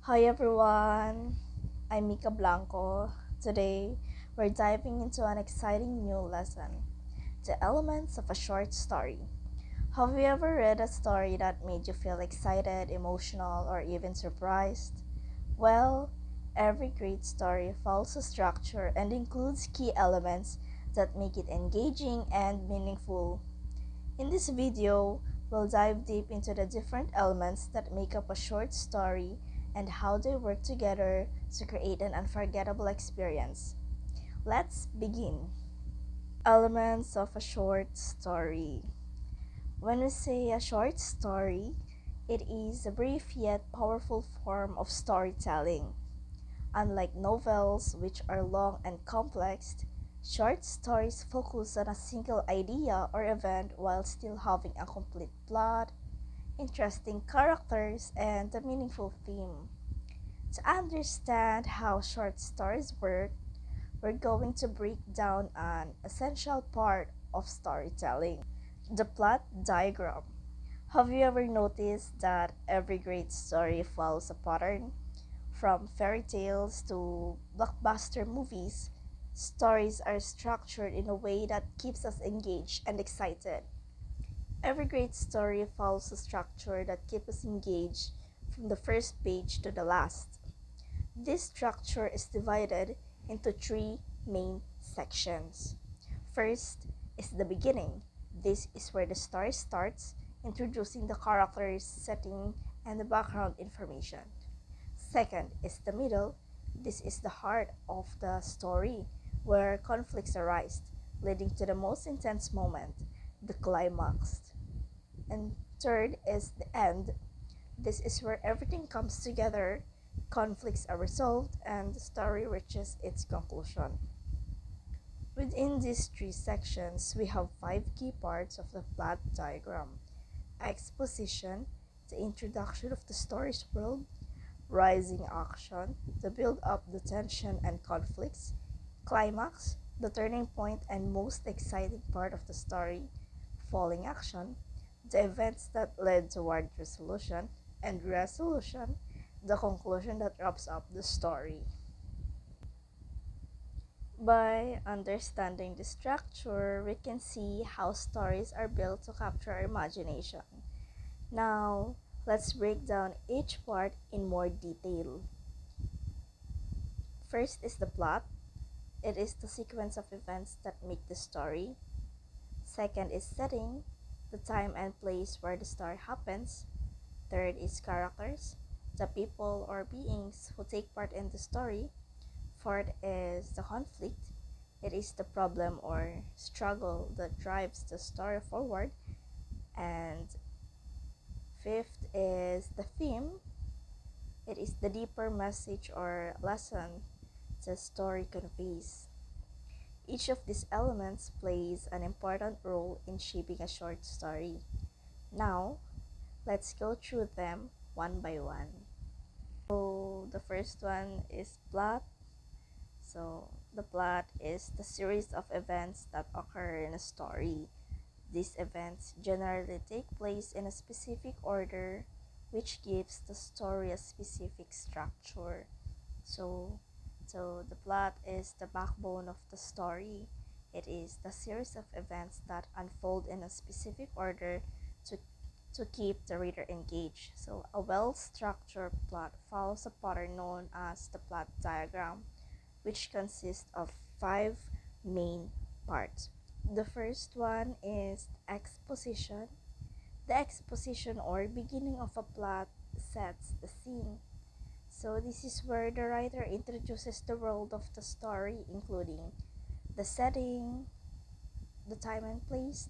Hi everyone, I'm Mika Blanco. Today, we're diving into an exciting new lesson, the elements of a short story. Have you ever read a story that made you feel excited, emotional, or even surprised? Well, every great story follows a structure and includes key elements that make it engaging and meaningful. In this video, we'll dive deep into the different elements that make up a short story and how they work together to create an unforgettable experience. Let's begin. Elements of a short story. When we say a short story, it is a brief yet powerful form of storytelling. Unlike novels, which are long and complex, short stories focus on a single idea or event while still having a complete plot, interesting characters, and a meaningful theme. To understand how short stories work, we're going to break down an essential part of storytelling, the plot diagram. Have you ever noticed that every great story follows a pattern? From fairy tales to blockbuster movies, stories are structured in a way that keeps us engaged and excited. Every great story follows a structure that keeps us engaged from the first page to the last. This structure is divided into three main sections. First is the beginning. This is where the story starts, introducing the characters, setting, and the background information. Second is the middle. This is the heart of the story, where conflicts arise, leading to the most intense moment, the climax. And third is the end. This is where everything comes together, conflicts are resolved, and the story reaches its conclusion. Within these three sections, we have five key parts of the plot diagram: exposition, the introduction of the story's world; rising action, the build up the tension and conflicts; climax, the turning point and most exciting part of the story; falling action, the events that led toward resolution; and resolution, the conclusion that wraps up the story. By understanding the structure, we can see how stories are built to capture our imagination. Now, let's break down each part in more detail. First is the plot. It is the sequence of events that make the story. Second is setting, the time and place where the story happens. Third is characters, the people or beings who take part in the story. Fourth is the conflict. It is the problem or struggle that drives the story forward. And fifth is the theme. It is the deeper message or lesson the story conveys. Each of these elements plays an important role in shaping a short story. Now, let's go through them one by one. So, the first one is plot. So, the plot is the series of events that occur in a story. These events generally take place in a specific order, which gives the story a specific structure. So, so the plot is the backbone of the story. It is the series of events that unfold in a specific order to to keep the reader engaged. So, a well-structured plot follows a pattern known as the plot diagram, which consists of five main parts. The first one is exposition. The exposition or beginning of a plot sets the scene. So, this is where the writer introduces the world of the story, including the setting, the time and place,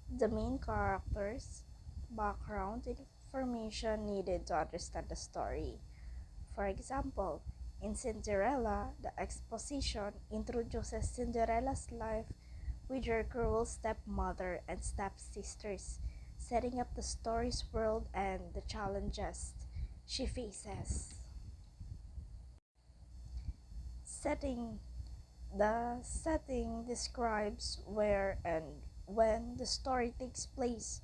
the main characters, background information needed to understand the story. For example, in Cinderella, the exposition introduces Cinderella's life with her cruel stepmother and stepsisters, setting up the story's world and the challenges she faces. Setting. The setting describes where and when the story takes place.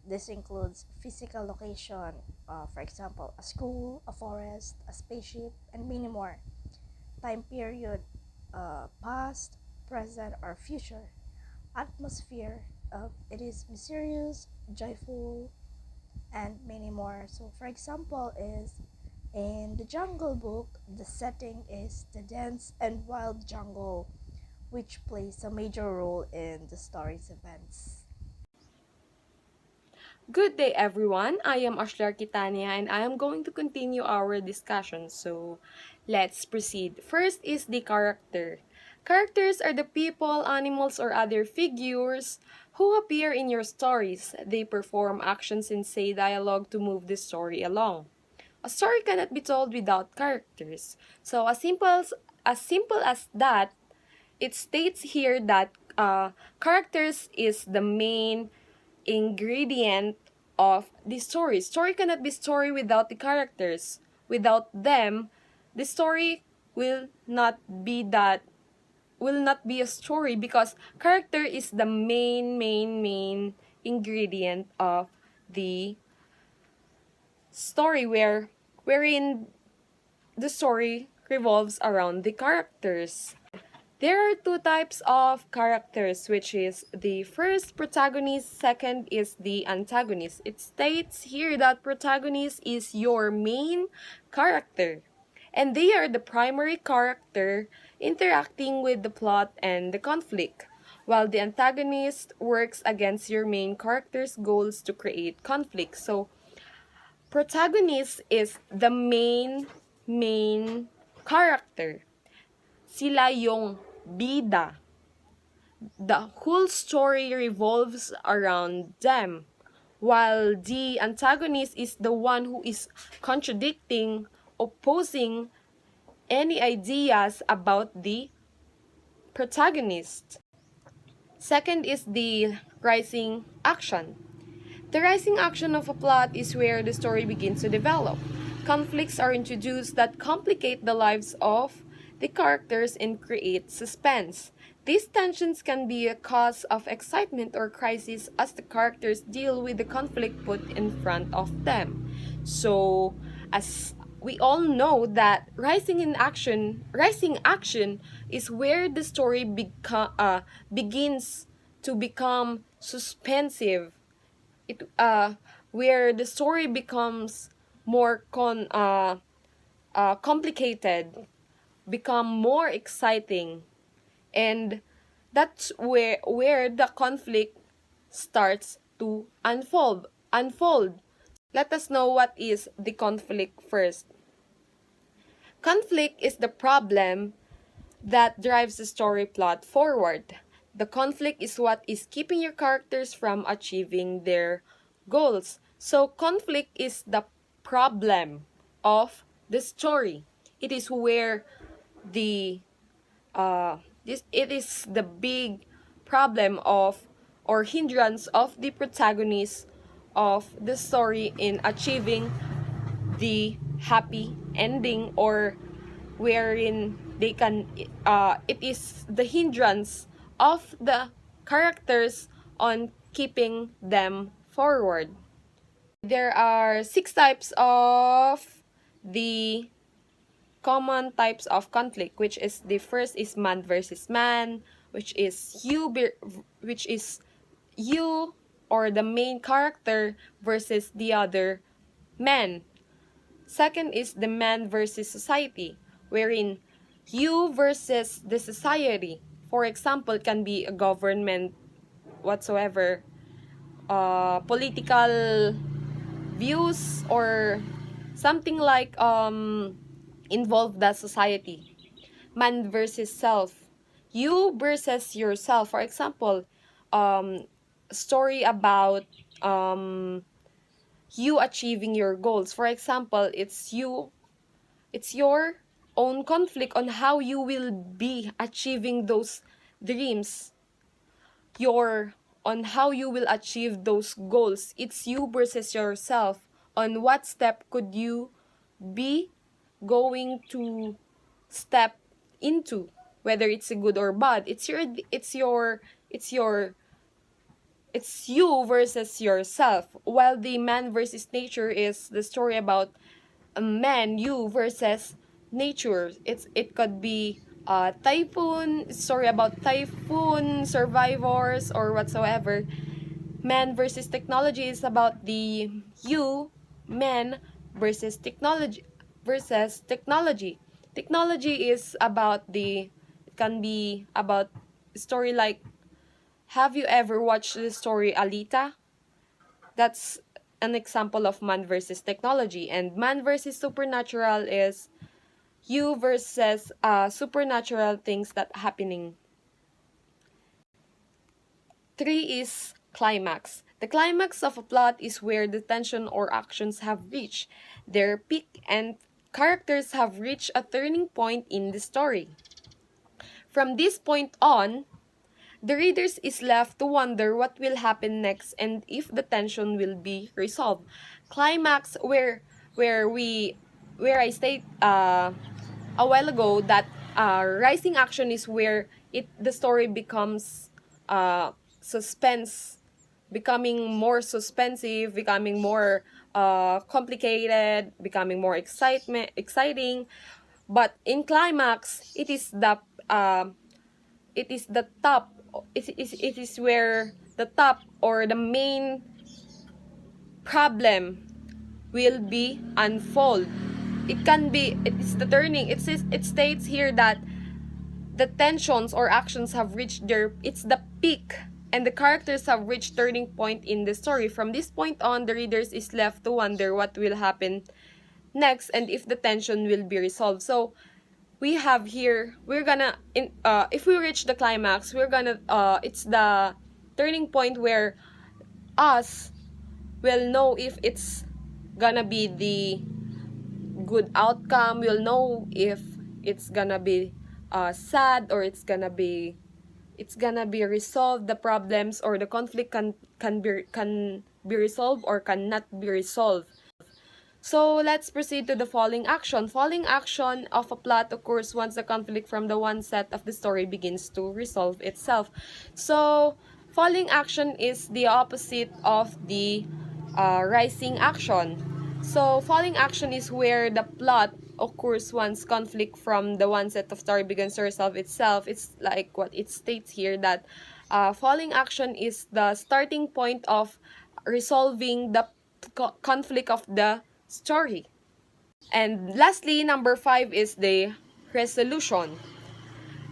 This includes physical location, for example, a school, a forest, a spaceship, and many more. Time period, past, present, or future. Atmosphere, it is mysterious, joyful, and many more. So, for example, is in the Jungle Book, the setting is the dense and wild jungle, which plays a major role in the story's events. Good day, everyone. I am Ashlar Kitania and I am going to continue our discussion. So, let's proceed. First is the character. Characters are the people, animals, or other figures who appear in your stories. They perform actions and say dialogue to move the story along. A story cannot be told without characters. So, as simple as that, it states here that characters is the main ingredient of the story. Story cannot be story without the characters. Without them, the story will not be that will not be a story because character is the main ingredient of the story wherein the story revolves around the characters. There are two types of characters, which is the first protagonist, second is the antagonist. It states here that protagonist is your main character, and they are the primary character interacting with the plot and the conflict, while the antagonist works against your main character's goals to create conflict. So, protagonist is the main character. Sila yung bida. The whole story revolves around them, while the antagonist is the one who is contradicting, opposing any ideas about the protagonist. Second is the rising action. The rising action of a plot is where the story begins to develop. Conflicts are introduced that complicate the lives of the characters and create suspense. These tensions can be a cause of excitement or crisis as the characters deal with the conflict put in front of them. So, as we all know that rising action is where the story begins to become suspensive, it where the story becomes more complicated, become more exciting, and that's where the conflict starts to unfold. Let us know what is the conflict first. Conflict is the problem that drives the story plot forward. The conflict is what is keeping your characters from achieving their goals. So, conflict is the problem of the story. It is where the it is the big problem of or hindrance of the protagonist of the story in achieving the happy ending, or wherein they can it is the hindrance of the characters on keeping them forward. There are 6 types of the common types of conflict, which is the first is man versus man, which is you or the main character versus the other man. Second is the man versus society, wherein you versus the society. For example, it can be a government whatsoever, political views, or something like involve the society. Man versus self. You versus yourself. For example, story about you achieving your goals. For example, it's your own conflict on how you will be achieving those dreams, your on how you will achieve those goals. It's you versus yourself on what step could you be going to step into, whether it's a good or bad. It's your it's you versus yourself, while the man versus nature is the story about a man, you versus nature. It could be typhoon, story about typhoon survivors or whatsoever. Man versus technology is about the you, man versus technology. Technology is about the, it can be about story like, have you ever watched the story Alita? That's an example of man versus technology. And man versus supernatural is you versus supernatural things that happening. 3 is climax. The climax of a plot is where the tension or actions have reached their peak and characters have reached a turning point in the story. From this point on, the readers is left to wonder what will happen next and if the tension will be resolved. Climax where I state a while ago that rising action is where the story becomes suspense, becoming more suspensive, becoming more complicated, becoming more exciting. But in climax, uh, it is the top. It is where the top or the main problem will be unfold. It can be, it is the turning. It states here that the tensions or actions have reached their, it's the peak and the characters have reached turning point in the story. From this point on, the readers is left to wonder what will happen next and if the tension will be resolved. So we have here, we're gonna if we reach the climax, we're gonna it's the turning point where us will know if it's gonna be the good outcome. We'll know if it's gonna be sad or it's gonna be resolved. The problems or the conflict can be resolved or cannot be resolved. So let's proceed to the falling action. Falling action of a plot occurs once the conflict from the one set of the story begins to resolve itself. So falling action is the opposite of the rising action. So falling action is where the plot occurs once conflict from the one set of story begins to resolve itself. It's like what it states here that falling action is the starting point of resolving the conflict of the story. And lastly, number 5 is the resolution.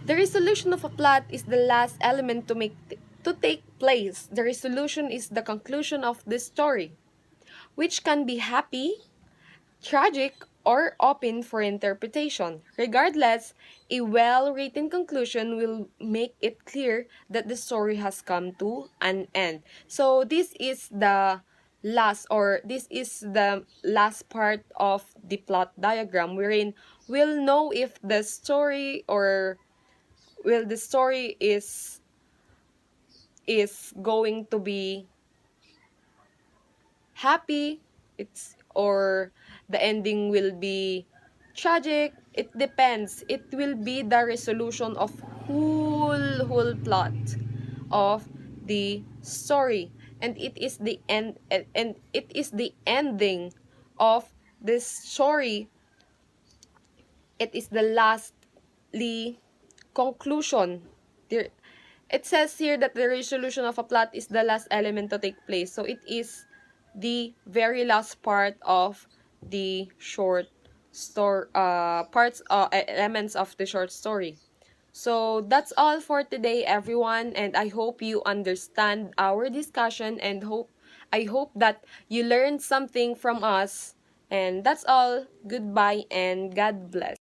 The resolution of a plot is the last element to take place. The resolution is the conclusion of the story, which can be happy, tragic, or open for interpretation. Regardless, a well-written conclusion will make it clear that the story has come to an end. So this is the last part of the plot diagram, wherein we'll know if the story or will the story is going to be happy, it's or the ending will be tragic. It depends. It will be the resolution of whole plot of the story, and it is the end, and it is the ending of this story. It is the lastly conclusion. There, it says here that the resolution of a plot is the last element to take place. So it is the very last part of the short story, elements of the short story. So that's all for today, everyone, and I hope you understand our discussion and I hope that you learned something from us. And that's all. Goodbye and God bless.